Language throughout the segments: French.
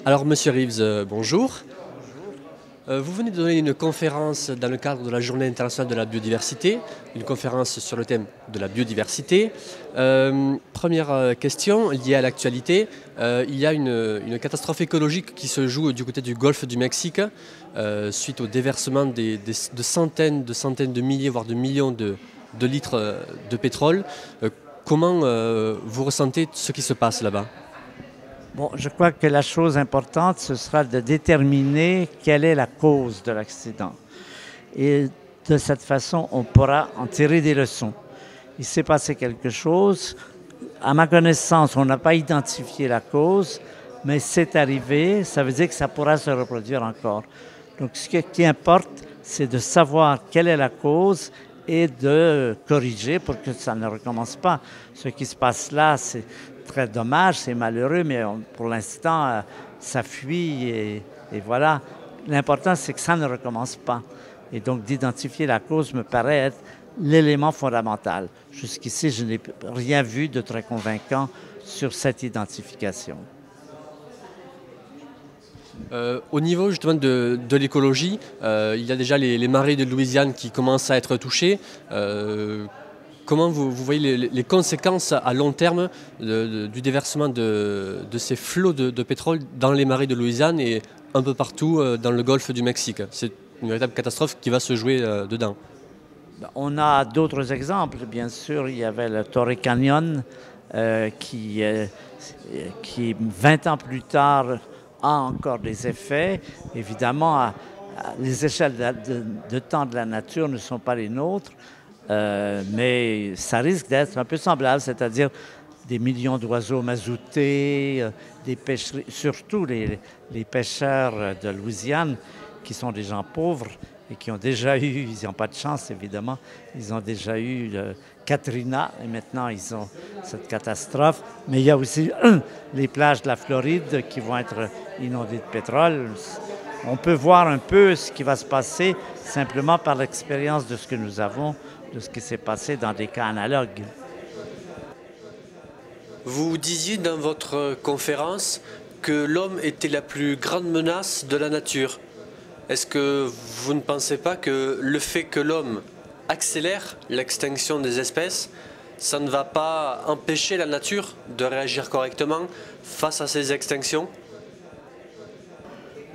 Alors, Monsieur Reeves, bonjour. Vous venez de donner une conférence dans le cadre de la Journée internationale de la biodiversité, une conférence sur le thème de la biodiversité. Première question liée à l'actualité, il y a une catastrophe écologique qui se joue du côté du golfe du Mexique suite au déversement de centaines de milliers, voire de millions de litres de pétrole. Comment vous ressentez ce qui se passe là-bas ? Bon, je crois que la chose importante, ce sera de déterminer quelle est la cause de l'accident. Et de cette façon, on pourra en tirer des leçons. Il s'est passé quelque chose. À ma connaissance, on n'a pas identifié la cause, mais c'est arrivé. Ça veut dire que ça pourra se reproduire encore. Donc, ce qui importe, c'est de savoir quelle est la cause et de corriger pour que ça ne recommence pas. Ce qui se passe là, c'est très dommage, c'est malheureux, mais pour l'instant, ça fuit et voilà. L'important, c'est que ça ne recommence pas. Et donc, d'identifier la cause me paraît être l'élément fondamental. Jusqu'ici, je n'ai rien vu de très convaincant sur cette identification. Au niveau justement de l'écologie, il y a déjà les marais de Louisiane qui commencent à être touchés. Comment vous voyez les conséquences à long terme du déversement de ces flots de pétrole dans les marais de Louisiane et un peu partout dans le golfe du Mexique? C'est une véritable catastrophe qui va se jouer dedans. On a d'autres exemples, bien sûr. Il y avait le Torrey Canyon qui, 20 ans plus tard, a encore des effets. Évidemment, les échelles de temps de la nature ne sont pas les nôtres. Mais ça risque d'être un peu semblable, c'est-à-dire des millions d'oiseaux mazoutés, des pêcheries, surtout les pêcheurs de Louisiane qui sont des gens pauvres et qui ont déjà eu, ils n'ont pas de chance évidemment, ils ont déjà eu Katrina et maintenant ils ont cette catastrophe. Mais il y a aussi les plages de la Floride qui vont être inondées de pétrole. On peut voir un peu ce qui va se passer simplement par l'expérience de ce que nous avons, de ce qui s'est passé dans des cas analogues. Vous disiez dans votre conférence que l'homme était la plus grande menace de la nature. Est-ce que vous ne pensez pas que le fait que l'homme accélère l'extinction des espèces, ça ne va pas empêcher la nature de réagir correctement face à ces extinctions ?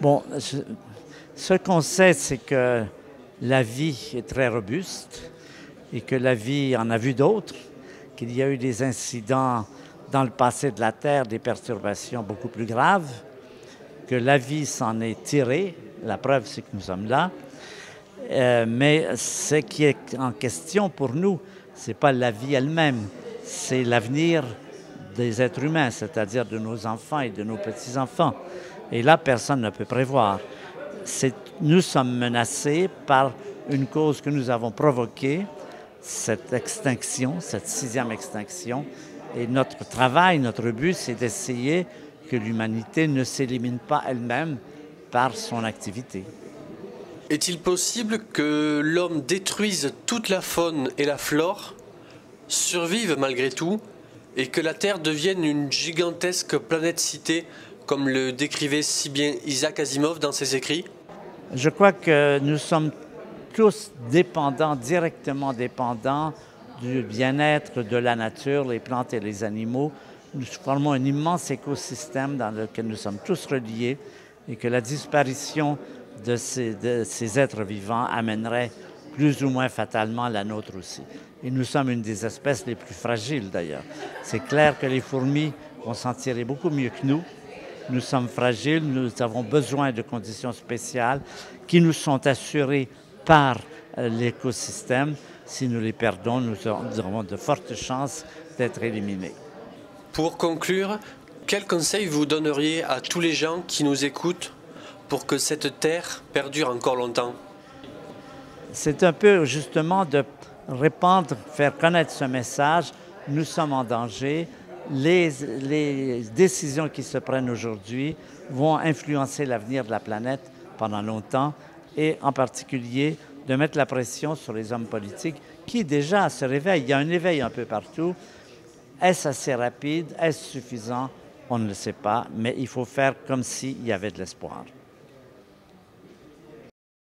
Bon, ce qu'on sait, c'est que la vie est très robuste et que la vie en a vu d'autres, qu'il y a eu des incidents dans le passé de la Terre, des perturbations beaucoup plus graves, que la vie s'en est tirée. La preuve, c'est que nous sommes là. Mais ce qui est en question pour nous, ce n'est pas la vie elle-même, c'est l'avenir des êtres humains, c'est-à-dire de nos enfants et de nos petits-enfants. Et là, personne ne peut prévoir. Nous sommes menacés par une cause que nous avons provoquée, cette extinction, cette 6e extinction. Et notre travail, notre but, c'est d'essayer que l'humanité ne s'élimine pas elle-même par son activité. Est-il possible que l'homme détruise toute la faune et la flore, survive malgré tout, et que la Terre devienne une gigantesque planète-cité, comme le décrivait si bien Isaac Asimov dans ses écrits? Je crois que nous sommes tous dépendants, directement dépendants du bien-être de la nature, les plantes et les animaux. Nous formons un immense écosystème dans lequel nous sommes tous reliés et que la disparition de ces êtres vivants amènerait plus ou moins fatalement la nôtre aussi. Et nous sommes une des espèces les plus fragiles d'ailleurs. C'est clair que les fourmis vont s'en tirer beaucoup mieux que nous. Nous sommes fragiles, nous avons besoin de conditions spéciales qui nous sont assurées par l'écosystème. Si nous les perdons, nous aurons de fortes chances d'être éliminés. Pour conclure, quel conseil vous donneriez à tous les gens qui nous écoutent pour que cette terre perdure encore longtemps? C'est un peu justement de répandre, faire connaître ce message. Nous sommes en danger. Les décisions qui se prennent aujourd'hui vont influencer l'avenir de la planète pendant longtemps et en particulier de mettre la pression sur les hommes politiques qui déjà se réveillent. Il y a un éveil un peu partout. Est-ce assez rapide? Est-ce suffisant? On ne le sait pas, mais il faut faire comme s'il y avait de l'espoir.